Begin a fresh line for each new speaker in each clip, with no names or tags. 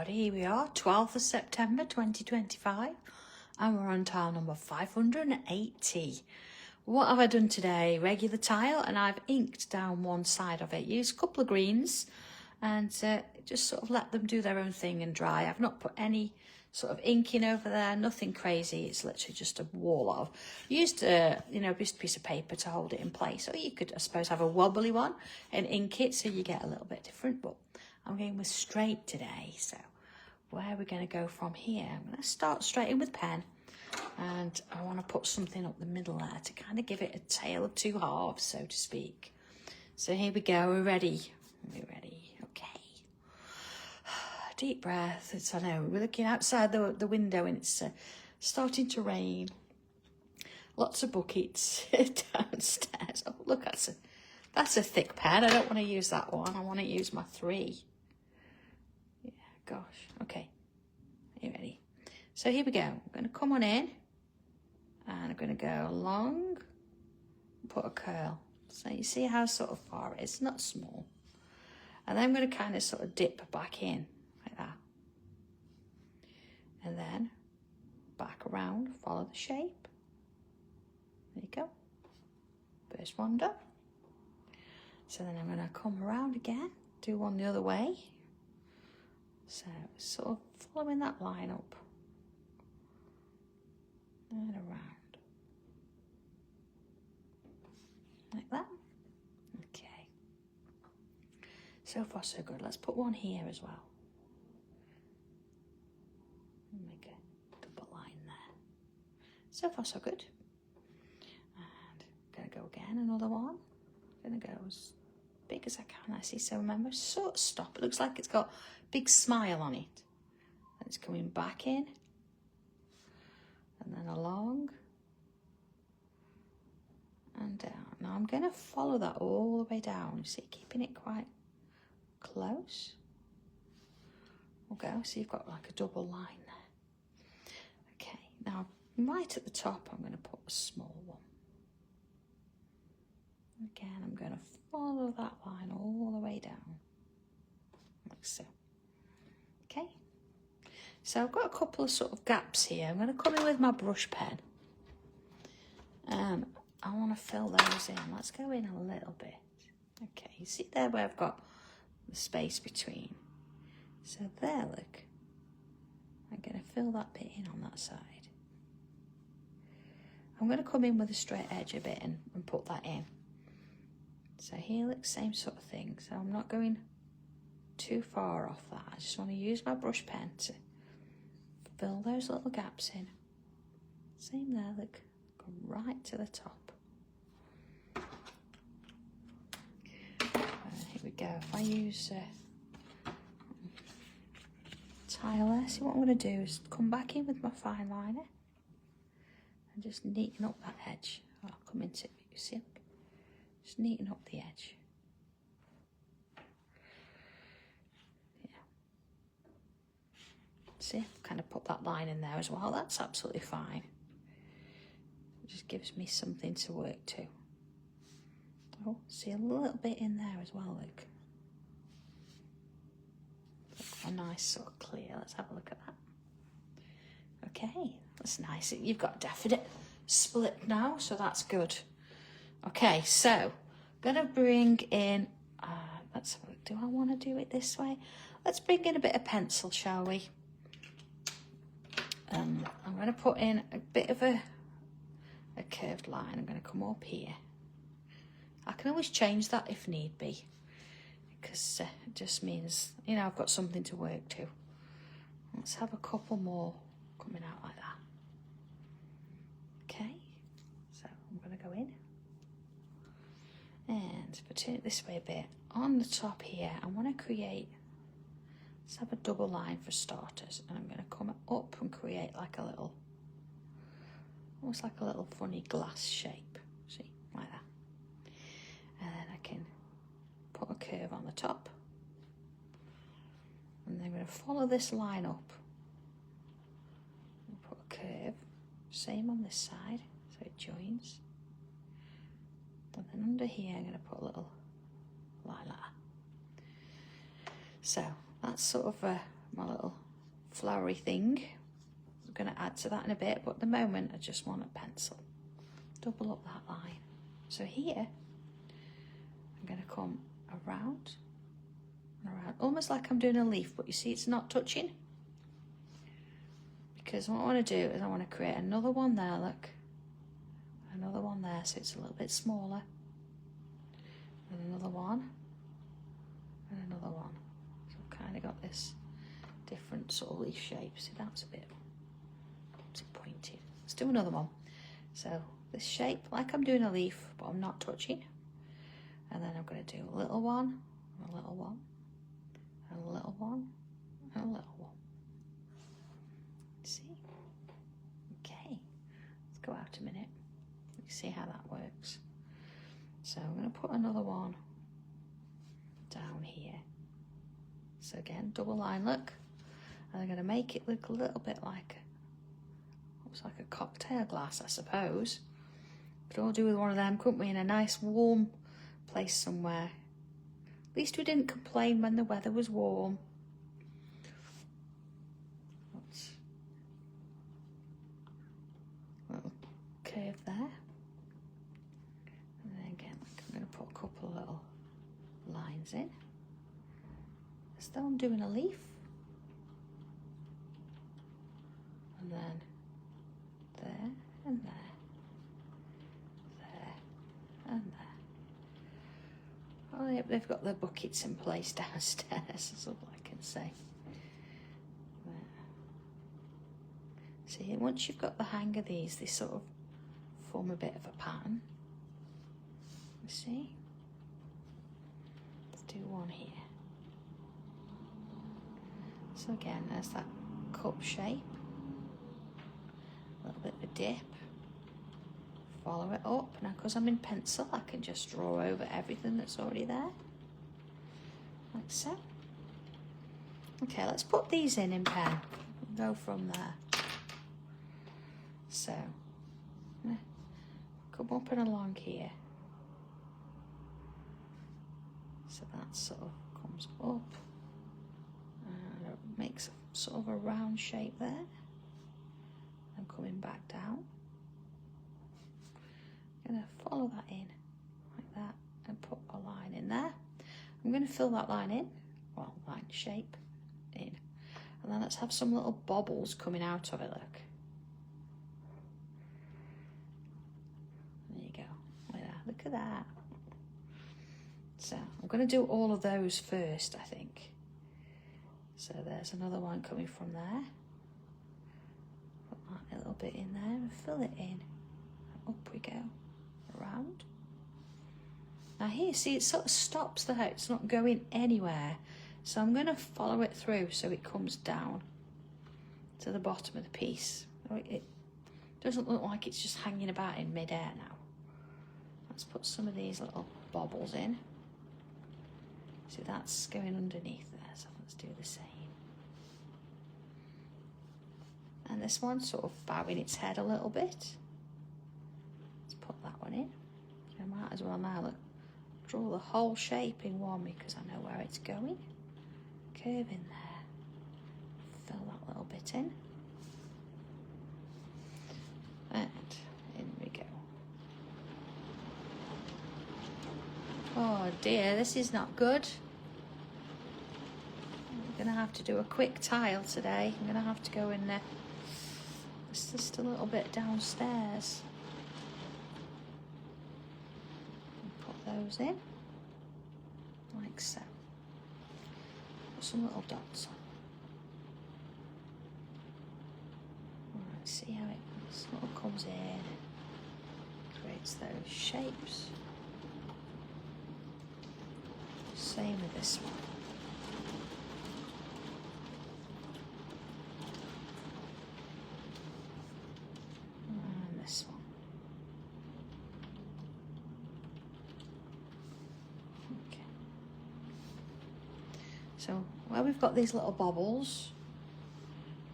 everybody, here we are, 12th of September 2025, and we're on tile number 580. What have I done today? Regular tile, and I've inked down one side of it. Used a couple of greens and just sort of let them do their own thing and dry. I've not put any sort of inking over there, nothing crazy. It's literally just a wall of. Used just a piece of paper to hold it in place. Or you could, I suppose, have a wobbly one and ink it so you get a little bit different, but I'm going with straight today. So where are we going to go from here? I'm going to start straight in with pen, and I want to put something up the middle there to kind of give it a tale of two halves, so to speak. So here we go. We're ready. We're ready. Okay. Deep breath. I know we're looking outside the window and it's starting to rain. Lots of buckets downstairs. Oh, look, that's a thick pen. I don't want to use that one. I want to use my 3. Yeah, gosh. Okay. Are you ready? So here we go. I'm going to come on in and I'm going to go along, put a curl. So you see how sort of far it is, not small. And then I'm going to kind of sort of dip back in like that. And then back around, follow the shape. There you go. First one done. So then I'm going to come around again, do one the other way. So sort of following that line up and around. Like that. Okay. So far so good. Let's put one here as well. Make a double line there. So far so good. And I'm going to go again, another one. Going to go as big as I can. I see, so remember, sort of stop. It looks like it's got a big smile on it. And it's coming back in. And then along. And down. Now I'm going to follow that all the way down. You see, keeping it quite close. We'll go. So you've got like a double line there. Okay. Now, right at the top, I'm going to put a small one. Again, I'm going to follow that line all the way down, like so. Okay, so I've got a couple of sort of gaps here. I'm going to come in with my brush pen. I want to fill those in. Let's go in a little bit. Okay, you see there where I've got the space between. So there, look. I'm going to fill that bit in on that side. I'm going to come in with a straight edge a bit and put that in. So here, look, same sort of thing. So I'm not going too far off that. I just want to use my brush pen to fill those little gaps in. Same there, look, go right to the top. Here we go. If I use tile there, see what I'm going to do is come back in with my fine liner and just neaten up that edge. I'll come into it, you see. Just neaten up the edge. Yeah. See, I've kind of put that line in there as well. That's absolutely fine. It just gives me something to work to. Oh, see a little bit in there as well, look. A nice sort of clear. Let's have a look at that. Okay, that's nice. You've got a definite split now, so that's good. Okay, so I'm going to bring in, let's have a look. Do I want to do it this way? Let's bring in a bit of pencil, shall we? I'm going to put in a bit of a curved line. I'm going to come up here. I can always change that if need be, because it just means, you know, I've got something to work to. Let's have a couple more coming out like that. Okay, so I'm going to go in. And if I turn it this way a bit, on the top here, I want to create, let's have a double line for starters. And I'm going to come up and create like a little, almost like a little funny glass shape. See, like that. And then I can put a curve on the top. And then I'm going to follow this line up. And put a curve, same on this side, so it joins. And then under here, I'm going to put a little line like that. So that's sort of my little flowery thing. I'm going to add to that in a bit, but at the moment I just want a pencil. Double up that line. So here, I'm going to come around and around, almost like I'm doing a leaf, but you see it's not touching. Because what I want to do is I want to create another one there, look. Another one there, so it's a little bit smaller. And another one. And another one. So I've kind of got this different sort of leaf shape. See, that's a bit pointed. Let's do another one. So this shape, like I'm doing a leaf, but I'm not touching. And then I'm going to do a little one, and a little one, and a little one, and a little one. See? Okay. Let's go out a minute. Let's see how that works. So I'm going to put another one down here. So again, double line, look. And I'm going to make it look a little bit like, looks like a cocktail glass, I suppose. Could all do with one of them, couldn't we, in a nice warm place somewhere. At least we didn't complain when the weather was warm. Little curve there. And then again, like I'm going to put a couple of little lines in. As though I'm doing a leaf. And then there and there. There and there. Oh, they've got their buckets in place downstairs, that's all I can say. There. See, once you've got the hang of these, they sort of form a bit of a pattern. You see? Let's do one here. So again, there's that cup shape. A little bit of a dip. Follow it up. Now, because I'm in pencil, I can just draw over everything that's already there. Like so. Okay, let's put these in pen. We'll go from there. So, come up and along here. So that sort of comes up. And it makes sort of a round shape there. And coming back down. I'm going to follow that in like that and put a line in there. I'm going to fill that line in, well, line shape in, and then let's have some little bobbles coming out of it, look. There you go, look at that. So I'm going to do all of those first, I think. So there's another one coming from there. Put that a little bit in there and fill it in. Up we go. Around. Now here, see, it sort of stops there. It's not going anywhere. So I'm going to follow it through so it comes down to the bottom of the piece. It doesn't look like it's just hanging about in mid-air now. Let's put some of these little bobbles in. See, that's going underneath there, so let's do the same. And this one sort of bowing its head a little bit. Put that one in. I might as well now look, draw the whole shape in one because I know where it's going. Curve in there. Fill that little bit in. And in we go. Oh dear, this is not good. I'm going to have to do a quick tile today. I'm going to have to go in there. It's just a little bit downstairs. Those in like so. Put some little dots on. Alright, see how it sort of comes in, creates those shapes. Same with this one. And this one. So where we've got these little bobbles,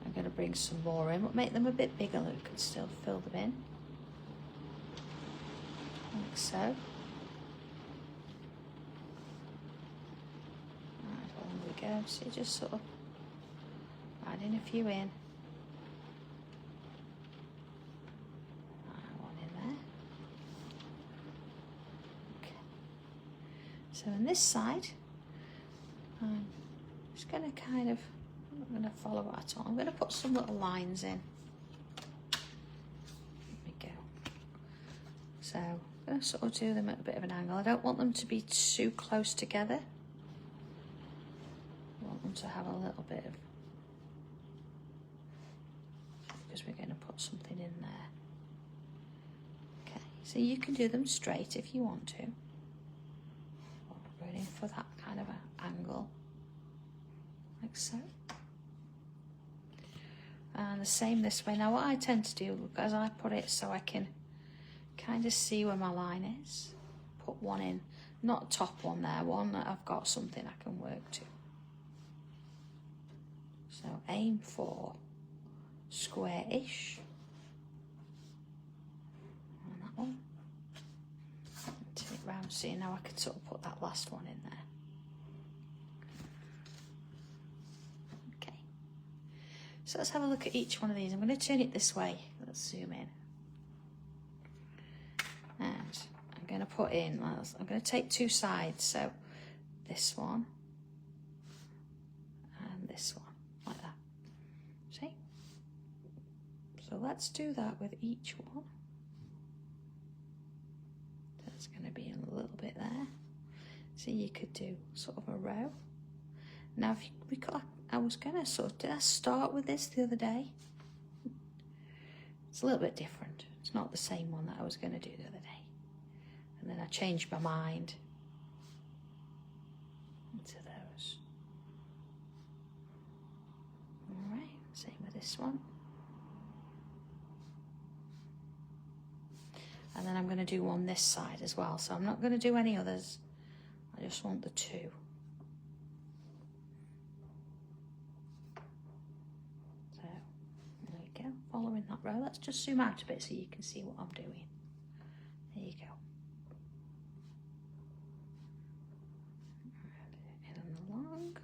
I'm going to bring some more in, but make them a bit bigger, look, and still fill them in. Like so. Right, on we go. So you just sort of adding a few in. One in there. Okay. So on this side, I'm just going to kind of, I'm not going to follow it at all. I'm going to put some little lines in. There we go. So I'm going to sort of do them at a bit of an angle. I don't want them to be too close together. I want them to have a little bit of, because we're going to put something in there. Okay, so you can do them straight if you want to. We're going in for that kind of an angle, like so. And the same this way. Now what I tend to do, because I put it so I can kind of see where my line is, put one in, not top one there, one that I've got something I can work to. So aim for square-ish on that one. Turn it round, see, now I can sort of put that last one in there. Okay, so let's have a look at each one of these. I'm going to turn it this way. Let's zoom in. And I'm going to put in, I'm going to take two sides, so this one and this one, like that. See? So let's do that with each one. That's going to be a little bit there. So you could do sort of a row. Now, if we got, I was going to sort of, did I start with this the other day? It's a little bit different. It's not the same one that I was going to do the other day. And then I changed my mind into those. All right, same with this one. And then I'm going to do one this side as well. So I'm not going to do any others. I just want the two. So there you go, following that row. Let's just zoom out a bit so you can see what I'm doing. There you go. In and along.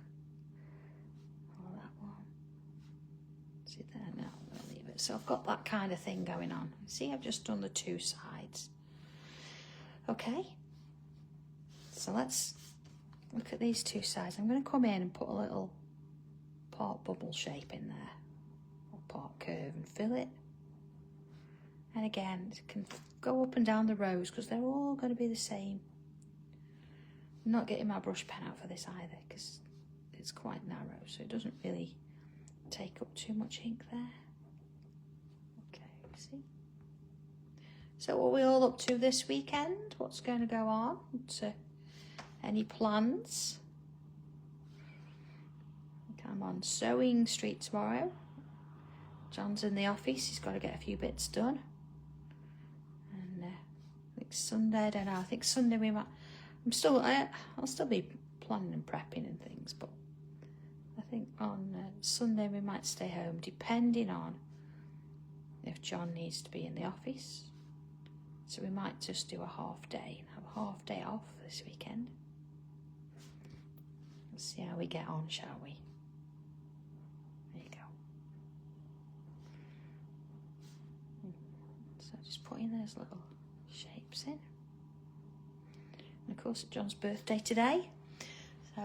Oh, that one. See there? No, I'm going to leave it. So I've got that kind of thing going on. See, I've just done the two sides. Okay. So let's look at these two sides. I'm going to come in and put a little part bubble shape in there, or part curve, and fill it. And again, it can go up and down the rows because they're all going to be the same. I'm not getting my brush pen out for this either because it's quite narrow, so it doesn't really take up too much ink there. Okay, see? So what are we all up to this weekend? What's going to go on? Any plans? I'm on Sewing Street tomorrow. John's in the office. He's got to get a few bits done. And I think Sunday, I don't know. I think Sunday we might. I'll still be planning and prepping and things, but I think on Sunday we might stay home, depending on if John needs to be in the office. So we might just do a half day and have a half day off this weekend. Let's see how we get on, shall we? There you go. So just putting those little shapes in. And of course, it's John's birthday today. So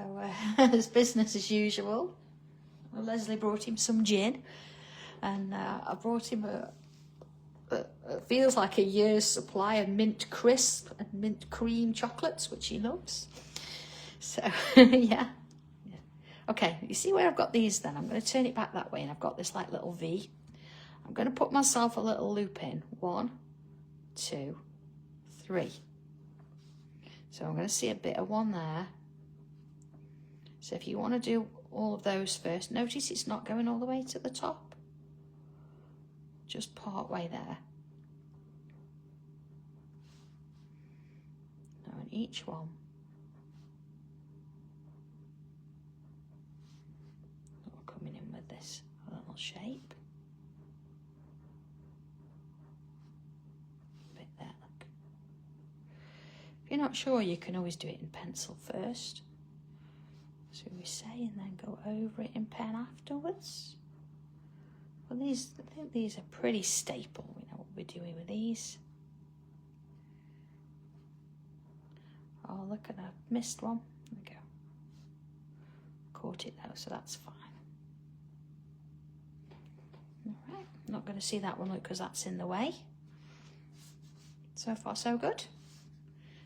it's business as usual. Well, Leslie brought him some gin. And I brought him it feels like a year's supply of mint crisp and mint cream chocolates, which he loves. So, yeah. Okay, you see where I've got these then? I'm going to turn it back that way and I've got this like little V. I'm going to put myself a little loop in. 1, 2, 3. So I'm going to see a bit of one there. So if you want to do all of those first, notice it's not going all the way to the top. Just part way there. Now on each one, we're coming in with this little shape. Bit there, look. If you're not sure, you can always do it in pencil first. So we say, and then go over it in pen afterwards. But these, I think these are pretty staple. We know what we're doing with these. Oh, look at that. Missed one. There we go. Caught it though, so that's fine. Alright, not going to see that one because that's in the way. So far so good.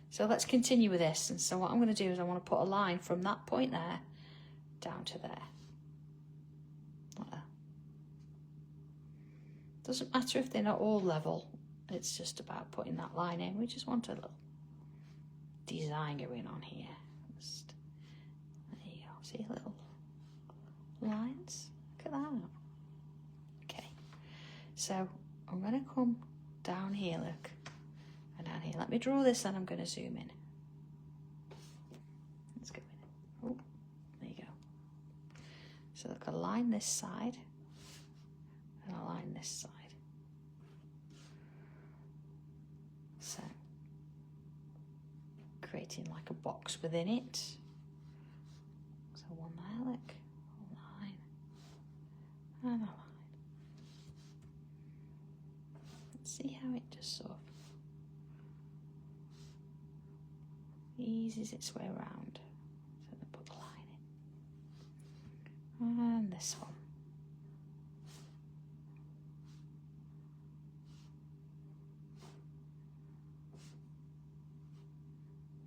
So let's continue with this. And so what I'm going to do is I want to put a line from that point there down to there. Like that. Doesn't matter if they're not all level. It's just about putting that line in. We just want a little design going on here. Just, there you go. See little lines? Look at that. Okay. So I'm going to come down here, look. And down here. Let me draw this and I'm going to zoom in. Let's go in. Oh, there you go. So look, I'll line this side and I'll line this side. So, creating like a box within it. So one there, look, a line and a line. Let's see how it just sort of eases its way around. So I put the line in. And this one.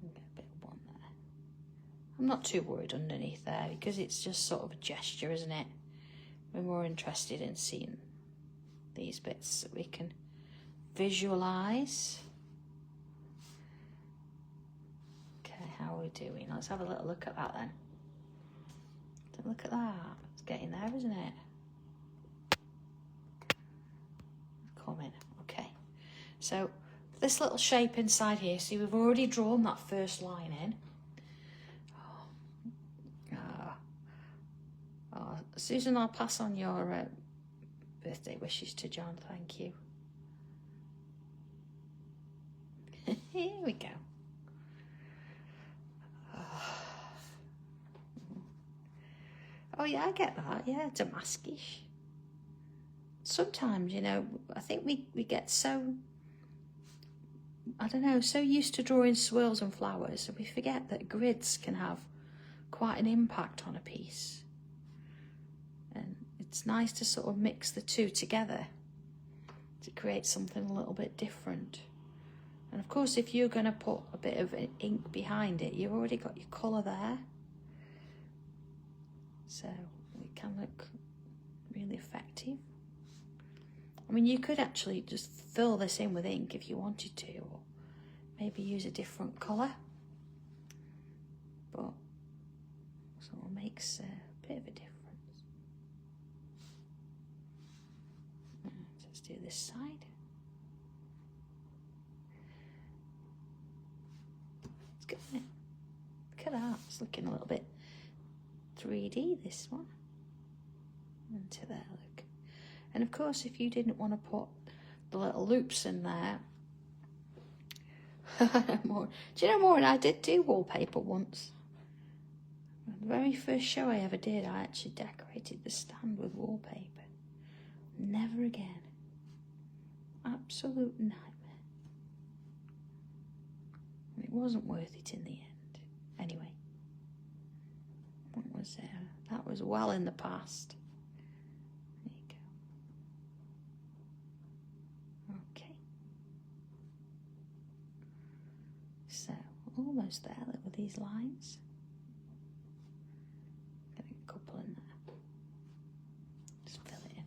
And get a bit of one there. I'm not too worried underneath there because it's just sort of a gesture, isn't it? We're more interested in seeing these bits that we can visualise. How are we doing? Let's have a little look at that then. Look at that. It's getting there, isn't it? Come in. Okay. So this little shape inside here, see we've already drawn that first line in. Oh, Susan, I'll pass on your birthday wishes to John. Thank you. Here we go. Oh yeah, I get that. Yeah, Damaskish. Sometimes, you know, I think we get so, I don't know, so used to drawing swirls and flowers, so we forget that grids can have quite an impact on a piece. And it's nice to sort of mix the two together to create something a little bit different. And of course, if you're going to put a bit of ink behind it, you've already got your colour there. So it can look really effective. I mean, you could actually just fill this in with ink if you wanted to, or maybe use a different colour. But so it makes a bit of a difference. Let's do this side. It's good, isn't it? Look at that. It's looking a little bit 3D, this one. Into there, look. And of course, if you didn't want to put the little loops in there, do you know, Maureen, I did do wallpaper once. The very first show I ever did, I actually decorated the stand with wallpaper. Never again. Absolute nightmare. And it wasn't worth it in the end. Anyway. What was there? That was well in the past. There you go. Okay. So, almost there, look, with these lines. Getting a couple in there. Just fill it in.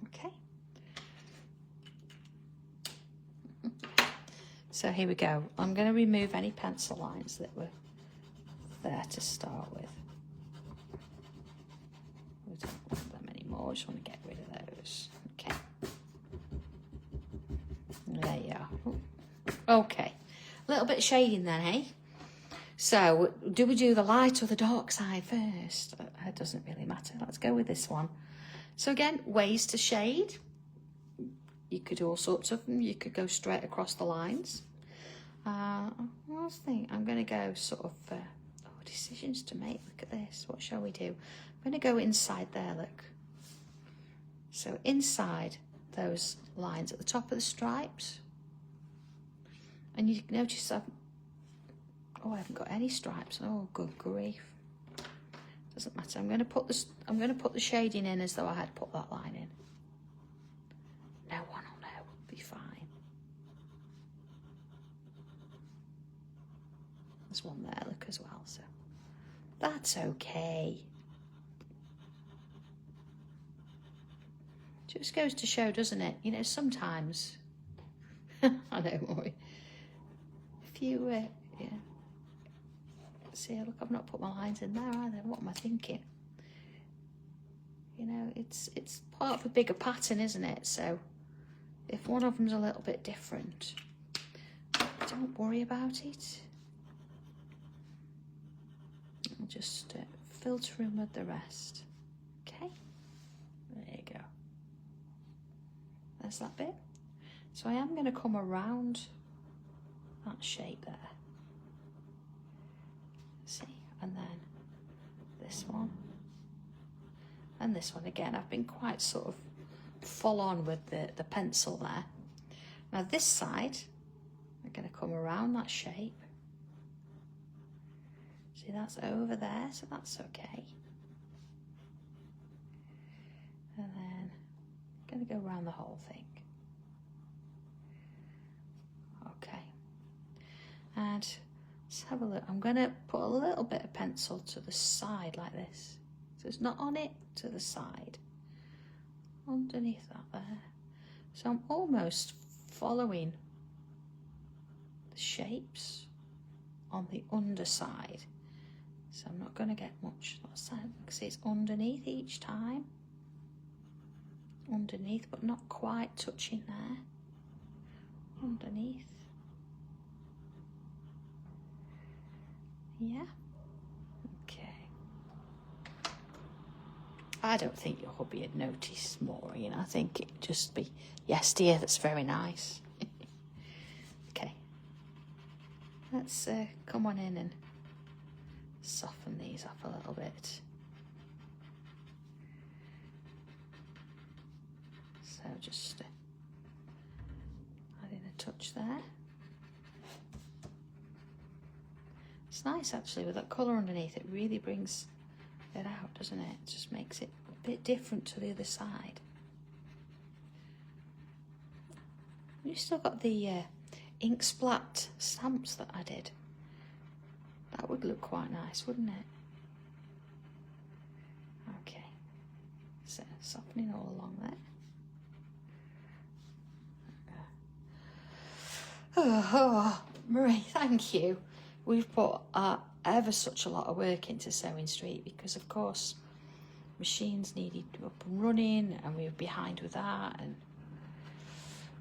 Okay. So here we go. I'm going to remove any pencil lines that were there to start with. We don't want them anymore. I just want to get rid of those. Okay. There you are. Okay. A little bit of shading then, eh? So, do we do the light or the dark side first? It doesn't really matter. Let's go with this one. So again, ways to shade. You could do all sorts of them. You could go straight across the lines. Last thing, I'm going to go sort of... decisions to make. Look at this. What shall we do? I'm going to go inside there, look. So inside those lines at the top of the stripes, and you notice I haven't got any stripes. Oh, good grief! Doesn't matter. I'm going to put this. I'm going to put the shading in as though I had put that line in. No one will know. Be fine. There's one there, look, as well. So that's okay. Just goes to show, doesn't it? You know, sometimes I know, Maury. If you, yeah. See, look, I've not put my lines in there either. What am I thinking? You know, it's part of a bigger pattern, isn't it? So if one of them's a little bit different, don't worry about it. I'll just filter in with the rest. Okay, there you go. There's that bit. So I am going to come around that shape there. See, and then this one and this one again. I've been quite sort of full on with the pencil there. Now this side, I'm going to come around that shape. See, that's over there, so that's okay. And then I'm going to go around the whole thing. Okay. And let's have a look. I'm going to put a little bit of pencil to the side like this. So it's not on it, to the side. Underneath that there. So I'm almost following the shapes on the underside. So I'm not going to get much. Because it's underneath each time. Underneath, but not quite touching there. Underneath. Yeah. Okay. I don't think your hubby had noticed more, you know. I think it'd just be, yes dear, that's very nice. Okay. Let's come on in and soften these up a little bit. So just adding a touch there. It's nice actually with that colour underneath. It really brings it out, doesn't it? It just makes it a bit different to the other side. You've still got the ink splat stamps that I did. That would look quite nice, wouldn't it? Okay, so softening all along there. Oh, Marie, thank you. We've put ever such a lot of work into Sewing Street because, of course, machines needed up and running and we were behind with that and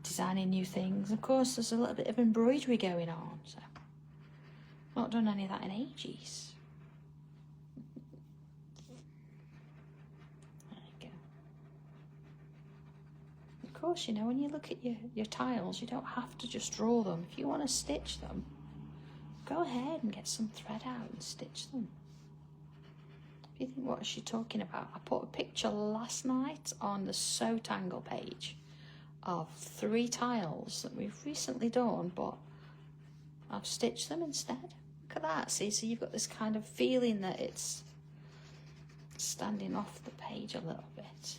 designing new things. Of course, there's a little bit of embroidery going on, so not done any of that in ages. There you go. Of course, you know, when you look at your tiles, you don't have to just draw them. If you want to stitch them, go ahead and get some thread out and stitch them. If you think, what is she talking about? I put a picture last night on the Sanntangle page of 3 tiles that we've recently done, but I've stitched them instead. Look at that, see, so you've got this kind of feeling that it's standing off the page a little bit.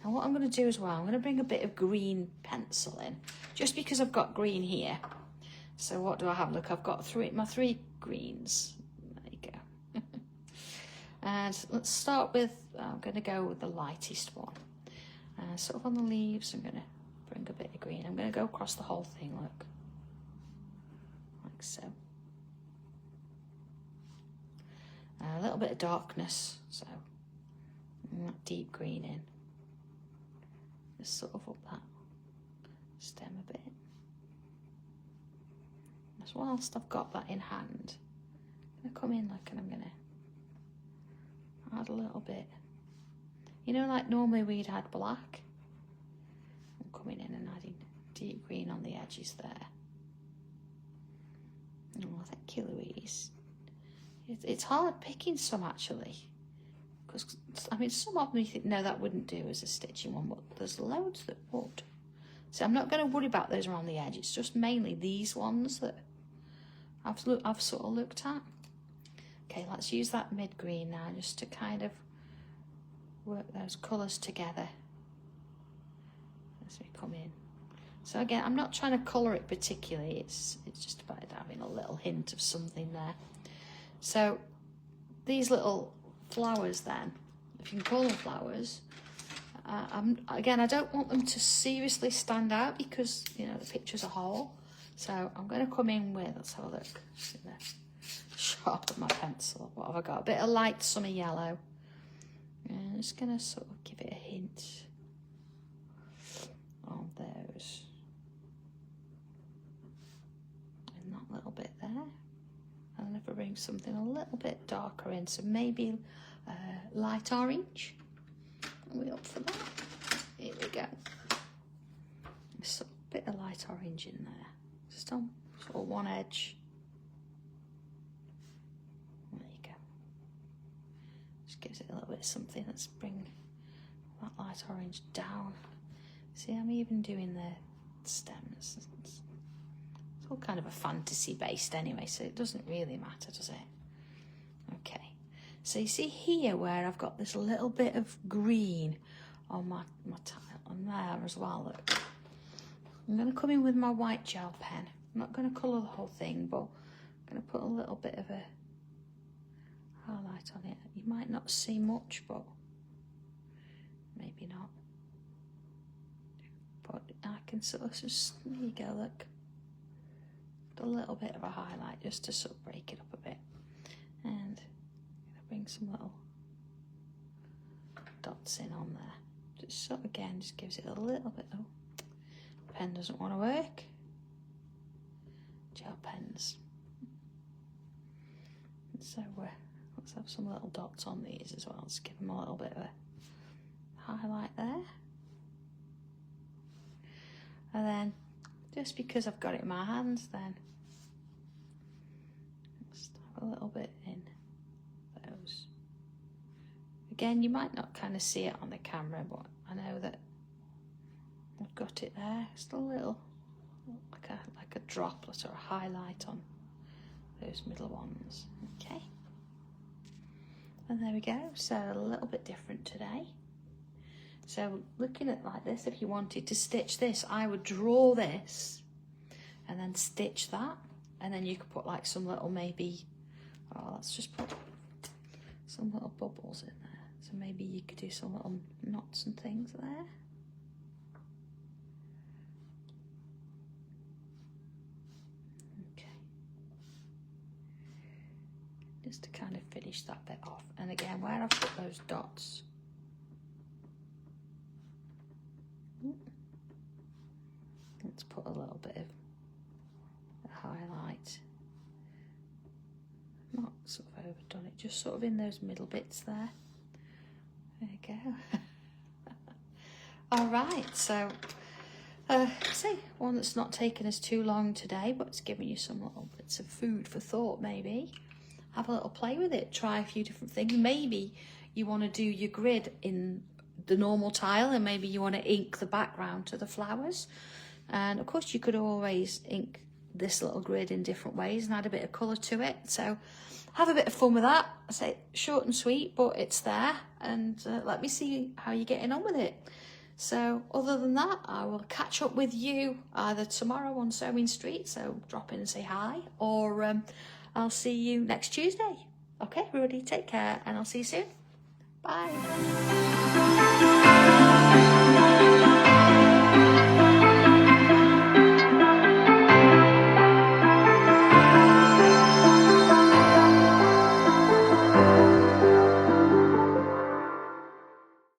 Now what I'm going to do as well, I'm going to bring a bit of green pencil in, just because I've got green here. So what do I have? Look, I've got my 3 greens. There you go. And let's start with, I'm going to go with the lightest one. Sort of on the leaves, I'm going to bring a bit of green. I'm going to go across the whole thing, look. Like so. A little bit of darkness, so that deep green in. Just sort of up that stem a bit. As whilst I've got that in hand, I'm going to come in like, and I'm going to add a little bit. You know, like normally we'd had black. I'm coming in and adding deep green on the edges there. Oh, thank you, Louise. It's hard picking some actually, Because, I mean, some of them you think, no, that wouldn't do as a stitching one, but there's loads that would. So I'm not going to worry about those around the edge. It's just mainly these ones that I've sort of looked at. Okay, let's use that mid-green now just to kind of work those colours together as we come in. So again, I'm not trying to colour it particularly. It's just about having a little hint of something there. So these little flowers then, if you can call them flowers, again, I don't want them to seriously stand out because, you know, the picture's a whole. So I'm going to come in with, let's have a look, sharpen my pencil. What have I got? A bit of light summer yellow. And I'm just going to sort of give it a hint on those. And that little bit there. And then if I bring something a little bit darker in, so maybe light orange. Are we up for that? Here we go. Just a bit of light orange in there. Just on sort of one edge. There you go. Just gives it a little bit of something. Let's bring that light orange down. See, I'm even doing the stems. It's all kind of a fantasy based anyway, so it doesn't really matter, does it? Okay. So you see here where I've got this little bit of green on my tile, and there as well, look. I'm going to come in with my white gel pen. I'm not going to colour the whole thing, but I'm going to put a little bit of a highlight on it. You might not see much, but maybe not. But I can sort of just, there you go, look. A little bit of a highlight just to sort of break it up a bit. And bring some little dots in on there. Just sort of, again, just gives it a little bit. Oh, pen doesn't want to work. Gel pens. And so let's have some little dots on these as well. Let's give them a little bit of a highlight there. And then, just because I've got it in my hands, then just have a little bit in those. Again, you might not kind of see it on the camera, but I know that I've got it there. Just a little, like a droplet or a highlight on those middle ones. Okay. And there we go. So a little bit different today. So looking at like this, if you wanted to stitch this, I would draw this and then stitch that, and then you could put like some little maybe, let's just put some little bubbles in there. So maybe you could do some little knots and things there. Okay. Just to kind of finish that bit off. And again, where I've put those dots, let's put a little bit of a highlight. Not sort of overdone it, just sort of in those middle bits there. There you go. All right, so see, one that's not taken us too long today, but it's giving you some little bits of food for thought maybe. Have a little play with it, try a few different things. Maybe you want to do your grid in the normal tile, and maybe you want to ink the background to the flowers. And of course you could always ink this little grid in different ways and add a bit of colour to it. So have a bit of fun with that. I say short and sweet, but it's there, and let me see how you're getting on with it. So other than that, I will catch up with you either tomorrow on Sewing Street, so drop in and say hi, or I'll see you next Tuesday. Okay, everybody, take care, and I'll see you soon. Bye.